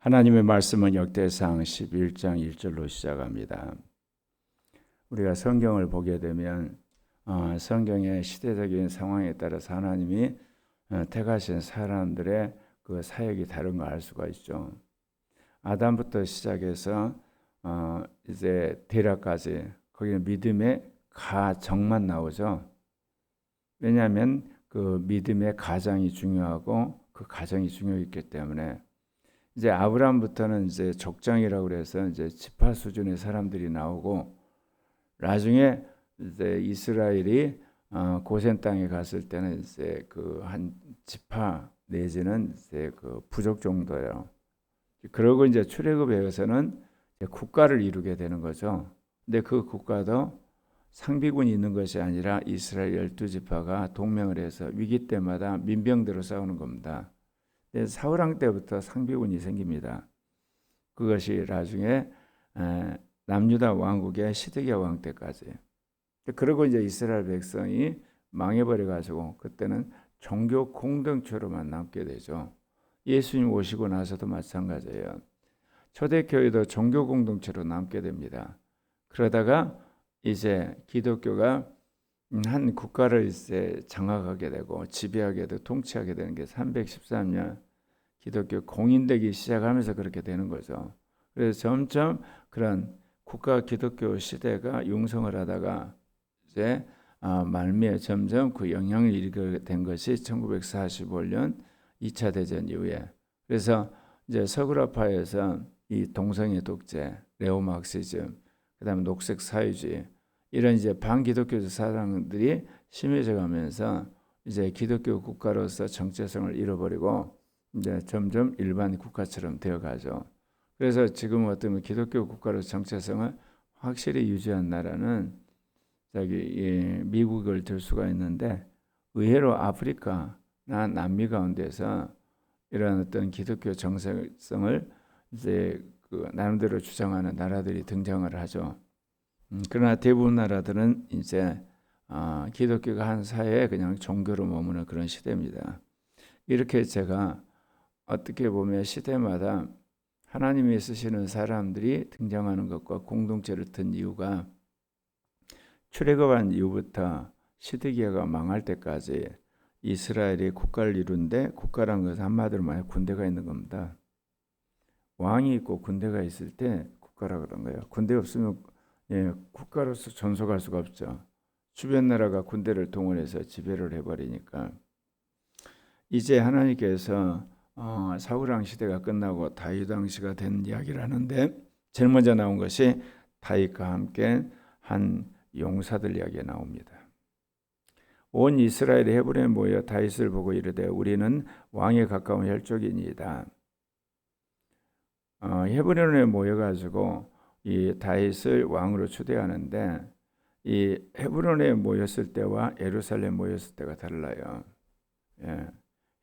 하나님의 말씀은 역대상 11장 1절로 시작합니다. 우리가 성경을 보게 되면 성경의 시대적인 상황에 따라서 하나님이 택하신 사람들의 그 사역이 다른 걸 알 수가 있죠. 아담부터 시작해서 이제 데라까지 거기는 믿음의 가정만 나오죠. 왜냐하면 그 믿음의 가장이 중요하고 그 가정이 중요했기 때문에 이제 아브라함부터는 이제 족장이라고 그래서 이제 지파 수준의 사람들이 나오고 나중에 이제 이스라엘이 고센 땅에 갔을 때는 이제 그 한 지파 내지는 이제 그 부족 정도예요. 그러고 이제 출애굽에 의해서는 국가를 이루게 되는 거죠. 근데 그 국가도 상비군이 있는 것이 아니라 이스라엘 12지파가 동맹을 해서 위기 때마다 민병대로 싸우는 겁니다. 사울왕 때부터 상비군이 생깁니다. 그것이 나중에 남유다 왕국의 시드기야 왕 때까지. 그리고 이제 이스라엘 백성이 망해버려 가지고 그때는 종교 공동체로만 남게 되죠. 예수님 오시고 나서도 마찬가지예요. 초대교회도 종교 공동체로 남게 됩니다. 그러다가 이제 기독교가 한 국가를 이제 장악하게 되고 지배하게 되고 통치하게 되는 게 313년 기독교 공인되기 시작하면서 그렇게 되는 거죠. 그래서 점점 그런 국가 기독교 시대가 융성을 하다가 이제 말미에 점점 그 영향을 일으키게 된 것이 1945년 2차 대전 이후에. 그래서 이제 서구라파에서 이 동성애 독재, 네오마르크시즘, 그다음에 녹색 사회주의 이런 이제 반기독교적 사상들이 심해져 가면서 이제 기독교 국가로서 정체성을 잃어버리고 이제 점점 일반 국가처럼 되어가죠. 그래서 지금 어떤 기독교 국가로 정체성을 확실히 유지한 나라는 미국을 들 수가 있는데 의외로 아프리카나 남미 가운데서 이런 어떤 기독교 정체성을 이제 그 나름대로 주장하는 나라들이 등장을 하죠. 그러나 대부분 나라들은 이제 기독교가 한 사회에 그냥 종교로 머무는 그런 시대입니다. 이렇게 제가 어떻게 보면 시대마다 하나님이 쓰시는 사람들이 등장하는 것과 공동체를 든 이유가 출애굽한 이후부터 시드기야가 망할 때까지 이스라엘이 국가를 이룬데 국가란 것은 한마디로 말해 군대가 있는 겁니다. 왕이 있고 군대가 있을 때 국가라 그런 거예요. 군대 없으면 국가로서 존속할 수가 없죠. 주변 나라가 군대를 동원해서 지배를 해버리니까 이제 하나님께서 사울왕 시대가 끝나고 다윗 왕시가 된 이야기를 하는데 제일 먼저 나온 것이 다윗과 함께 한 용사들 이야기가 나옵니다. 온 이스라엘이 헤브론에 모여 다윗을 보고 이르되 우리는 왕에 가까운 혈족이니이다. 헤브론에 모여가지고 이 다윗을 왕으로 추대하는데 이 헤브론에 모였을 때와 예루살렘 모였을 때가 달라요.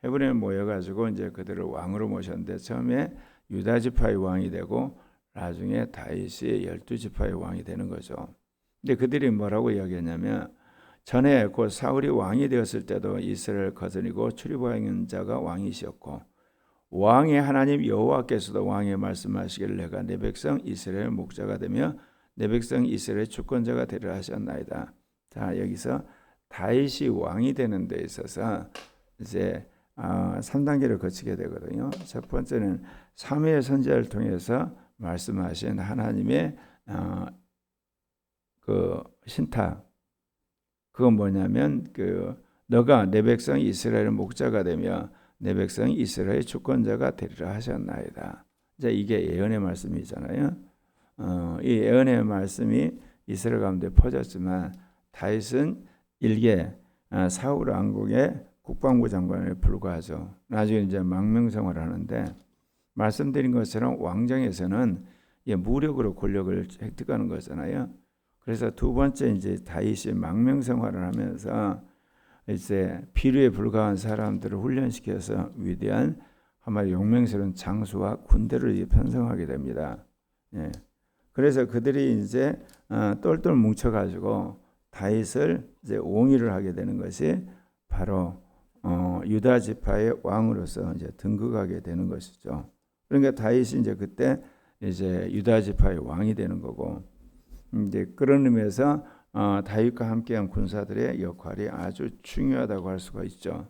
헤브론에 모여가지고 이제 그들을 왕으로 모셨는데 처음에 유다 지파의 왕이 되고 나중에 다윗이 12지파의 왕이 되는 거죠. 근데 그들이 뭐라고 이야기했냐면 전에 곧 사울이 왕이 되었을 때도 이스라엘 거슬리고 출입하는 자가 왕이시었고 왕의 하나님 여호와께서도 왕의 말씀하시기를 내가 내 백성 이스라엘 목자가 되며 내 백성 이스라엘 주권자가 되리라 하셨나이다. 자, 여기서 다윗이 왕이 되는 데 있어서 이제 3단계를 거치게 되거든요. 첫 번째는 사무엘 선지자를 통해서 말씀하신 하나님의 그 신탁. 그건 뭐냐면 너가 내 백성 이스라엘 목자가 되며 내 백성 이스라엘 주권자가 되리라 하셨나이다. 이제 이게 예언의 말씀이잖아요. 이 예언의 말씀이 이스라엘 가운데 퍼졌지만 다윗은 일개 사울 왕국의 국방부 장관에 불과하죠. 나중에 이제 망명생활을 하는데 말씀드린 것처럼 왕정에서는 무력으로 권력을 획득하는 거잖아요. 그래서 두 번째 이제 다윗이 망명생활을 하면서 이제 비류에 불과한 사람들을 훈련시켜서 위대한 한마디 용맹스러운 장수와 군대를 편성하게 됩니다. 그래서 그들이 이제 똘똘 뭉쳐가지고 다윗을 이제 옹위를 하게 되는 것이 바로 유다 지파의 왕으로서 이제 등극하게 되는 것이죠. 그러니까 다윗이 이제 그때 이제 유다 지파의 왕이 되는 거고, 이제 그런 의미에서 다윗과 함께한 군사들의 역할이 아주 중요하다고 할 수가 있죠.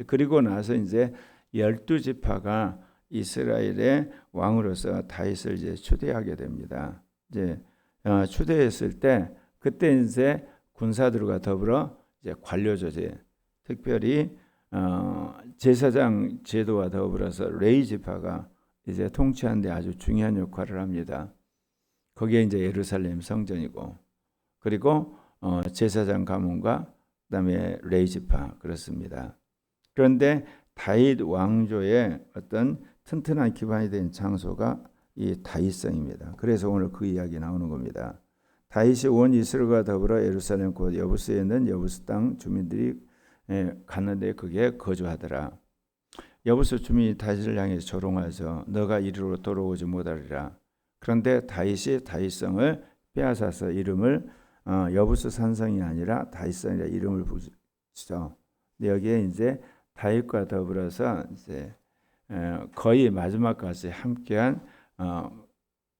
그리고 나서 이제 12지파가 이스라엘의 왕으로서 다윗을 이제 추대하게 됩니다. 이제 추대했을 때 그때 이제 군사들과 더불어 이제 관료 조제, 특별히 제사장 제도와 더불어서 레위 지파가 이제 통치하는데 아주 중요한 역할을 합니다. 거기에 이제 예루살렘 성전이고, 그리고 제사장 가문과 그다음에 레위 지파 그렇습니다. 그런데 다윗 왕조의 어떤 튼튼한 기반이 된 장소가 이 다윗성입니다. 그래서 오늘 그 이야기 나오는 겁니다. 다윗이 온 이스라엘과 더불어 예루살렘 곧 여부스에 있는 여부스 땅 주민들이 갔는데 그게 거주하더라. 여부스 주민이 다윗을 향해서 조롱하여서 너가 이리로 돌아오지 못하리라. 그런데 다윗이 다윗성을 빼앗아서 이름을 여부스 산성이 아니라 다윗성이라 이름을 붙이죠. 여기에 이제 다윗과 더불어서 이제 거의 마지막까지 함께한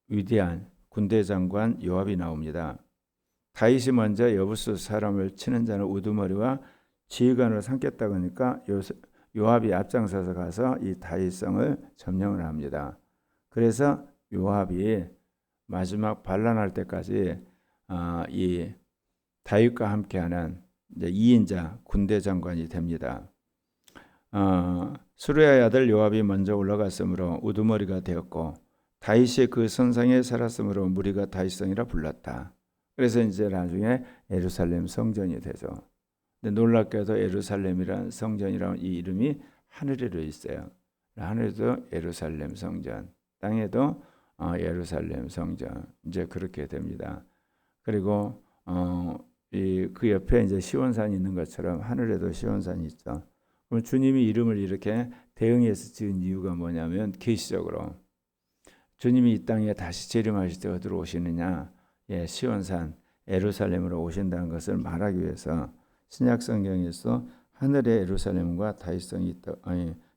위대한 군대 장관 요압이 나옵니다. 다윗이 먼저 여부스 사람을 치는 자는 우두머리와 지휘관으로 삼겠다고 하니까 요압이 앞장서서 가서 이 다윗성을 점령을 합니다. 그래서 요압이 마지막 반란할 때까지 이 다윗과 함께하는 이제 2인자 군대 장관이 됩니다. 수르야의 아들 요압이 먼저 올라갔으므로 우두머리가 되었고 다윗이 그 선상에 살았으므로 무리가 다윗성이라 불렀다. 그래서 이제 나중에 예루살렘 성전이 되죠. 근데 놀랍게도 예루살렘이란 성전이라는 이 이름이 하늘에도 있어요. 하늘에도 예루살렘 성전, 땅에도 예루살렘 성전, 이제 그렇게 됩니다. 그리고 그 옆에 이제 시온산이 있는 것처럼 하늘에도 시온산이 있죠. 그럼 주님이 이름을 이렇게 대응해서 지은 이유가 뭐냐면 계시적으로 주님이 이 땅에 다시 재림하실 때 어디로 오시느냐? 시온산 예루살렘으로 오신다는 것을 말하기 위해서 신약 성경에서 하늘의 예루살렘과 다윗성이 있다,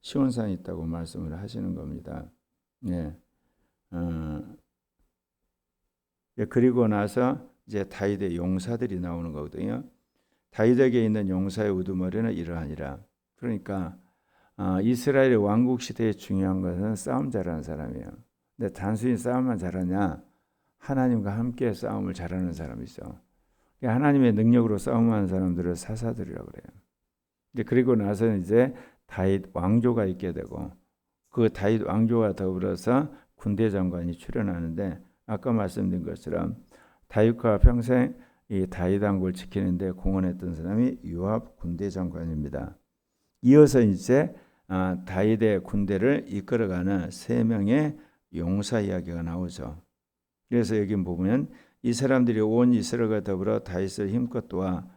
시온산이 있다고 말씀을 하시는 겁니다. 그리고 나서 이제 다윗의 용사들이 나오는 거거든요. 다윗에게 있는 용사의 우두머리는 이러하니라. 그러니까 이스라엘의 왕국 시대에 중요한 것은 싸움 잘하는 사람이에요. 근데 단순히 싸움만 잘하냐? 하나님과 함께 싸움을 잘하는 사람이죠. 하나님의 능력으로 싸움하는 사람들을 사사들이라고 그래요. 이제 그리고 나서 이제 다윗 왕조가 있게 되고 그 다윗 왕조와 더불어서 군대 장관이 출현하는데 아까 말씀드린 것처럼 다윗과 평생 이 다윗 왕국을 지키는데 공헌했던 사람이 요압 군대 장관입니다. 이어서 이제 다윗의 군대를 이끌어가는 3명의 용사 이야기가 나오죠. 그래서 여기 보면 이 사람들이 온 이스라엘과 더불어 다윗을 힘껏 도와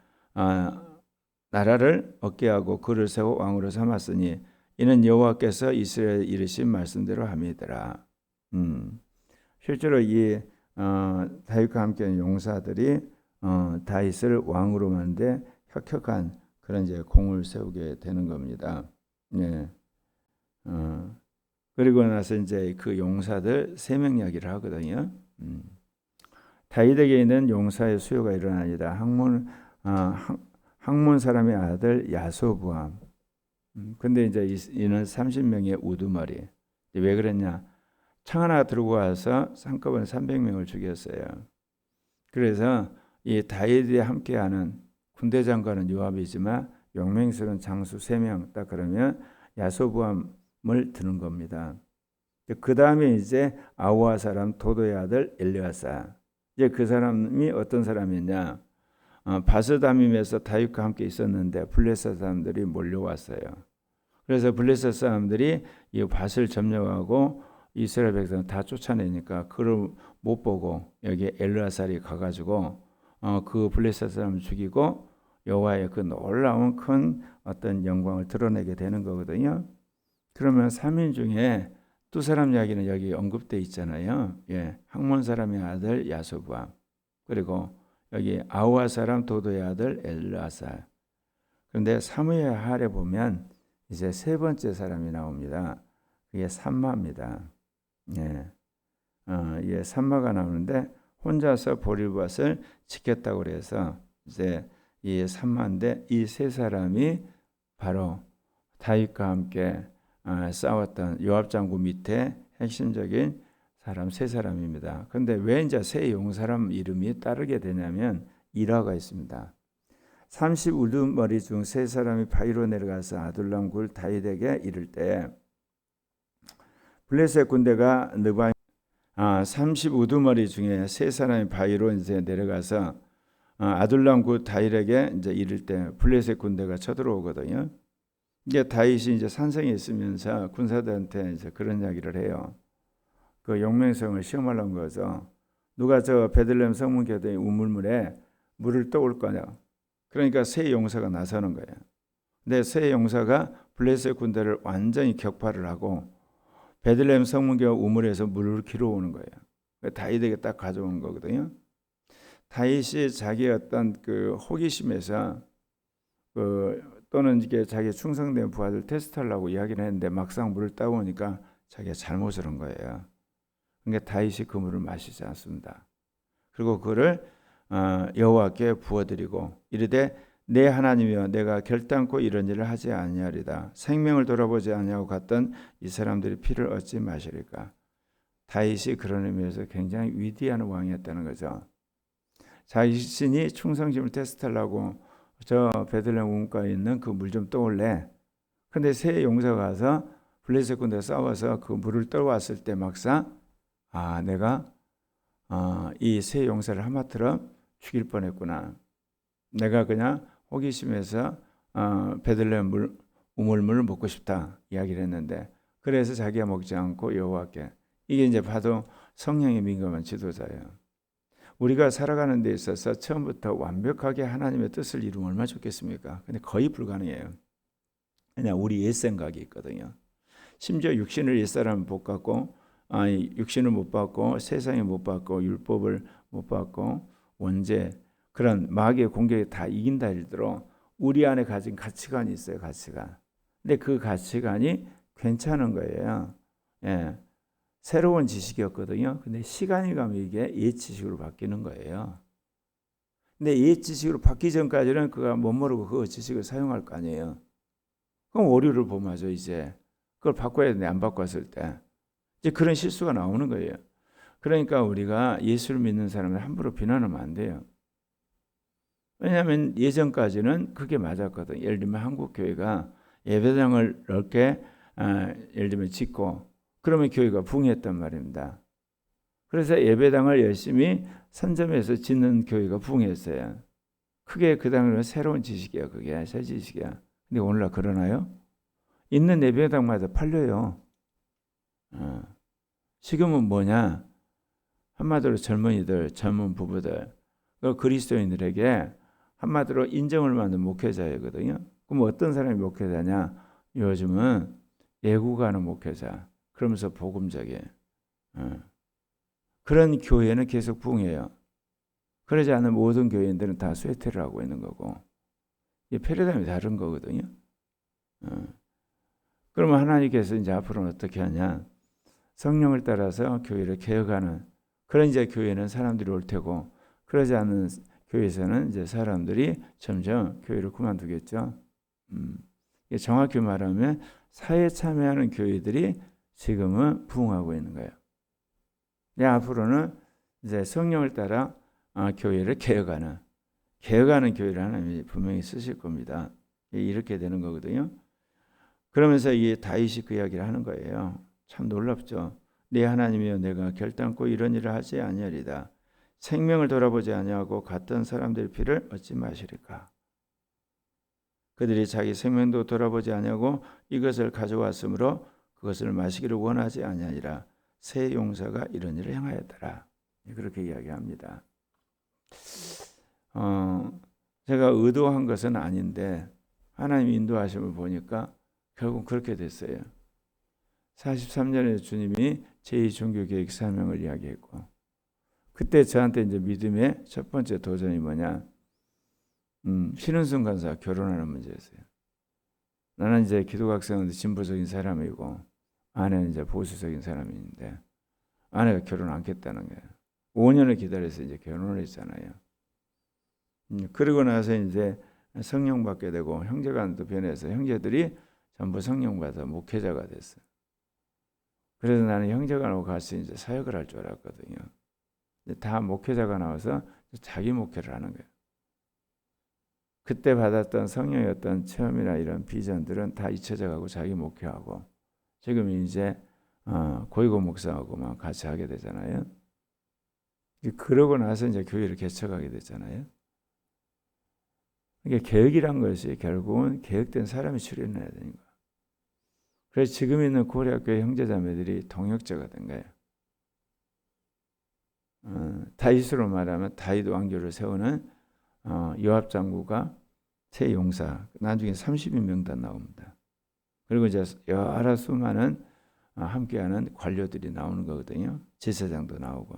나라를 얻게 하고 그를 세워 왕으로 삼았으니 이는 여호와께서 이스라엘에 이르신 말씀대로 함이더라. 실제로 이 다윗과 함께한 용사들이 다윗을 왕으로 만든 혁혁한 그런 이제 공을 세우게 되는 겁니다. 그리고 나서 이제 그 용사들 3명 이야기를 하거든요. 다윗에게 있는 용사의 수요가 일어나니라. 학몬 사람의 아들 야소부암. 근데 이제 이는 30명의 우두머리. 왜 그랬냐? 창 하나 들고 와서 한꺼번에 300명을 죽였어요. 그래서 이 다윗이 함께하는 군대 장관은 요압이지만 용맹스러운 장수 3명 딱 그러면 야소부암을 드는 겁니다. 그 다음에 이제 아우아 사람 도도의 아들 엘리아사. 이제 그 사람이 어떤 사람이냐? 바스다밈에서 다윗과 함께 있었는데 블레셋 사람들이 몰려왔어요. 그래서 블레셋 사람들이 이 밭을 점령하고 이스라엘 백성 다 쫓아내니까 그걸 못 보고 여기 엘르아살이 가가지고 그 블레셋 사람을 죽이고 여호와의 그 놀라운 큰 어떤 영광을 드러내게 되는 거거든요. 그러면 3인 중에 2사람 이야기는 여기 언급돼 있잖아요. 학몬 사람의 아들 야소부암, 그리고 여기 아우아 사람 도도의 아들 엘르아살. 그런데 사무엘 하에 보면 이제 3번째 사람이 나옵니다. 그게 삼마입니다. 예, 예, 산마가 나오는데 혼자서 보리밭을 지켰다고 그래서 이제 이 산마인데 이 세 사람이 바로 다윗과 함께 싸웠던 요압 장군 밑에 핵심적인 사람 세 사람입니다. 그런데 왜 이제 세 용사람 이름이 따르게 되냐면 일화가 있습니다. 30 우두머리 중 세 사람이 바위로 내려가서 아둘람 굴 다윗에게 이를 때 블레셋 군대가 30 우두머리 중에 세 사람이 바위로 이제 내려가서 아둘람 굴 다윗에게 이제 이를 때 블레셋 군대가 쳐들어오거든요. 이게 다윗이 이제 산성에 있으면서 군사들한테 이제 그런 이야기를 해요. 그 용맹성을 시험하려는 거죠. 누가 저 베들레헴 성문교대 우물물에 물을 떠올 거냐. 그러니까 세 용사가 나서는 거예요. 근데 세 용사가 블레셋 군대를 완전히 격파를 하고 베들레헴 성문교 우물에서 물을 길어오는 거예요. 다윗에게 딱 가져오는 거거든요. 다윗이 자기 어떤 그 호기심에서 또는 이게 자기 충성된 부하들 테스트하려고 이야기를 했는데 막상 물을 따오니까 자기가 잘못을 한 거예요. 그러니까 다윗이 그 물을 마시지 않습니다. 그리고 그를 여호와께 부어드리고 이르되 내 하나님이여 내가 결단코 이런 일을 하지 아니하리다. 생명을 돌아보지 아니하고 갔던 이 사람들이 피를 얻지 마시리까. 다윗이 그런 의미에서 굉장히 위대한 왕이었다는 거죠. 자신이 충성심을 테스트하려고 저 베들레헴 우물가에 있는 그 물 좀 떠올래. 근데 세 용사가 가서 블레셋 군대 싸워서 그 물을 떠왔을 때 막상 내가 이 세 용사를 하마터럼 죽일 뻔했구나. 내가 그냥 호기심에서 베들레헴 우물물을 먹고 싶다 이야기를 했는데 그래서 자기가 먹지 않고 여호와께. 이게 이제 봐도 성령에 민감한 지도자예요. 우리가 살아가는 데 있어서 처음부터 완벽하게 하나님의 뜻을 이루면 얼마나 좋겠습니까? 근데 거의 불가능해요. 그냥 우리 옛 생각이 있거든요. 심지어 육신을 옛사람은 못 갖고 육신을 못 받고 세상에 못 받고 율법을 못 받고 원죄 그런 마귀의 공격에 다 이긴다 할지라도 우리 안에 가진 가치관이 있어요. 가치관. 근데 그 가치관이 괜찮은 거예요. 예. 새로운 지식이었거든요. 근데 시간이 가면 이게 옛 지식으로 바뀌는 거예요. 근데 옛 지식으로 바뀌기 전까지는 그가 못 모르고 그 지식을 사용할 거 아니에요. 그럼 오류를 범하죠. 이제 그걸 바꿔야 되는데 안 바꿨을 때 이제 그런 실수가 나오는 거예요. 그러니까 우리가 예수를 믿는 사람을 함부로 비난하면 안 돼요. 왜냐하면 예전까지는 그게 맞았거든. 예를 들면 한국 교회가 예배당을 넓게 예를 들면 짓고 그러면 교회가 부흥했단 말입니다. 그래서 예배당을 열심히 선점해서 짓는 교회가 부흥했어요. 그게 그 당시에는 새로운 지식이야. 그게 새 지식이야. 근데 오늘날 그러나요? 있는 예배당마다 팔려요. 지금은 뭐냐? 한마디로 젊은이들, 젊은 부부들, 그리스도인들에게 한마디로 인정을 받는 목회자이거든요. 그럼 어떤 사람이 목회자냐? 요즘은 예고가는 목회자. 그러면서 복음적이에요. 그런 교회는 계속 부흥해요. 그러지 않은 모든 교회인들은 다 쇠퇴를 하고 있는 거고 이 패러다임이 다른 거거든요. 그러면 하나님께서 이제 앞으로는 어떻게 하냐? 성령을 따라서 교회를 개혁하는 그런 이제 교회는 사람들이 올 테고 그러지 않은 교회에서는 이제 사람들이 점점 교회를 그만두겠죠. 정확히 말하면 사회에 참여하는 교회들이 지금은 부흥하고 있는 거예요. 앞으로는 이제 성령을 따라 교회를 개혁하는 교회를 하나님이 분명히 쓰실 겁니다. 이렇게 되는 거거든요. 그러면서 이 다윗이 그 이야기를 하는 거예요. 참 놀랍죠. 내 하나님이여 내가 결단코 이런 일을 하지 아니하리다. 생명을 돌아보지 아니하고 갔던 사람들의 피를 얻지 마시리까. 그들이 자기 생명도 돌아보지 아니하고 이것을 가져왔으므로 그것을 마시기를 원하지 아니하니라. 세 용사가 이런 일을 행하였더라. 그렇게 이야기합니다. 제가 의도한 것은 아닌데 하나님 인도하심을 보니까 결국 그렇게 됐어요. 43년에 주님이 제2종교개혁 사명을 이야기했고 그때 저한테 이제 믿음의 첫 번째 도전이 뭐냐? 신은순 간사 결혼하는 문제였어요. 나는 이제 기독학생인데 진보적인 사람이고 아내는 이제 보수적인 사람인데 아내가 결혼 않겠다는 거예요. 5년을 기다려서 이제 결혼을 했잖아요. 그러고 나서 이제 성령 받게 되고 형제간도 변해서 형제들이 전부 성령 받아 목회자가 됐어요. 그래서 나는 형제간하고 같이 이제 사역을 할 줄 알았거든요. 다 목회자가 나와서 자기 목회를 하는 거예요. 그때 받았던 성령의 어떤 체험이나 이런 비전들은 다 잊혀져 가고 자기 목회하고 지금 이제 고이고 목사하고만 같이 하게 되잖아요. 그러고 나서 이제 교회를 개척하게 됐잖아요. 이게 계획이란 것이 결국은 계획된 사람이 출연해야 되는 거예요. 그래서 지금 있는 고려학교의 형제자매들이 동역자가 된 거예요. 다윗으로 말하면 다윗 왕조를 세우는 요압 장구가 새 용사, 나중에 30인 명단 나옵니다. 그리고 이제 여러 수많은 함께하는 관료들이 나오는 거거든요. 제사장도 나오고.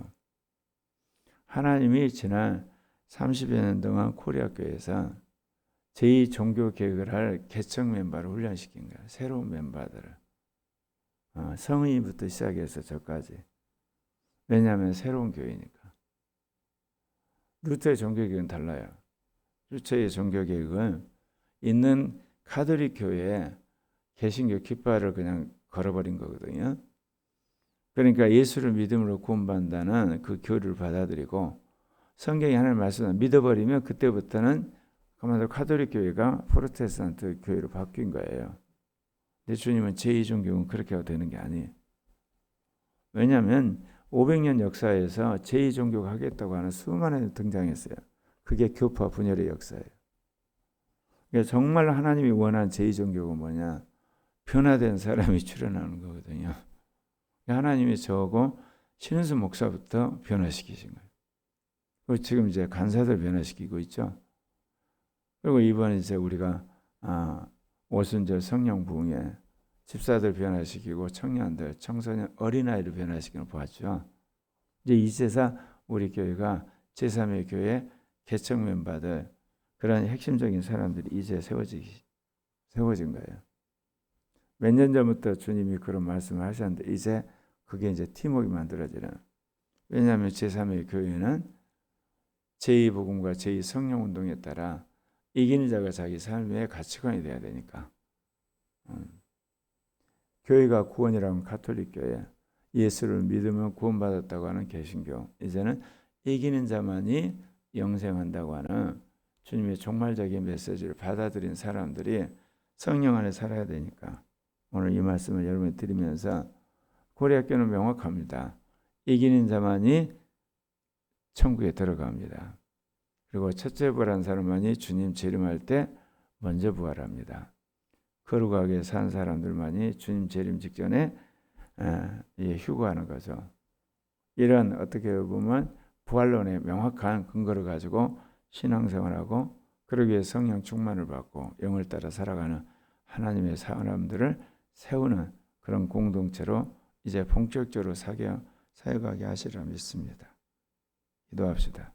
하나님이 지난 30여 년 동안 코리아교회에서 제2종교 개혁을 할 개척 멤버를 훈련시킨 거예요. 새로운 멤버들을. 성의부터 시작해서 저까지. 왜냐하면 새로운 교회니까. 루터의 종교개혁은 달라요. 루터의 종교개혁은 있는 카톨릭 교회에 개신교 깃발을 그냥 걸어버린 거거든요. 그러니까 예수를 믿음으로 구원받는다는 그 교리를 받아들이고 성경이 하나님 말씀을 믿어버리면 그때부터는 그만큼 카톨릭 교회가 프로테스탄트 교회로 바뀐 거예요. 근데 주님은 제2종교는 그렇게 되는 게 아니에요. 왜냐하면 500년 역사에서 제2종교가 하겠다고 하는 수많은 등장했어요. 그게 교파 분열의 역사예요. 그러니까 정말 하나님이 원하는 제2종교가 뭐냐? 변화된 사람이 출현하는 거거든요. 하나님이 저하고 신은수 목사부터 변화시키신 거예요. 그리고 지금 이제 간사들 변화시키고 있죠. 그리고 이번에 이제 우리가 오순절 성령 부흥에 집사들 변화시키고 청년들, 청소년, 어린아이를 변화시키는 걸 보았죠. 이제 이제서 우리 교회가 제3의 교회 개척 멤버들 그런 핵심적인 사람들이 이제 세워진 거예요. 몇 년 전부터 주님이 그런 말씀을 하셨는데 이제 그게 이제 팀워크가 만들어지는. 왜냐하면 제3의 교회는 제2복음과 제2성령 운동에 따라 이기는 자가 자기 삶의 가치관이 돼야 되니까. 교회가 구원이라면 가톨릭 교회, 예수를 믿으면 구원받았다고 하는 개신교, 이제는 이기는 자만이 영생한다고 하는 주님의 종말적인 메시지를 받아들인 사람들이 성령 안에 살아야 되니까 오늘 이 말씀을 여러분이 드리면서 고려학교는 명확합니다. 이기는 자만이 천국에 들어갑니다. 그리고 첫째 부활한 사람만이 주님 재림할 때 먼저 부활합니다. 거룩하게 산 사람들만이 주님 재림 직전에 휴거하는 거죠. 이런 어떻게 보면 부활론의 명확한 근거를 가지고 신앙생활하고 그러기 위해 성령 충만을 받고 영을 따라 살아가는 하나님의 사람들을 세우는 그런 공동체로 이제 본격적으로 사역하게 하시리라 믿습니다. 기도합시다.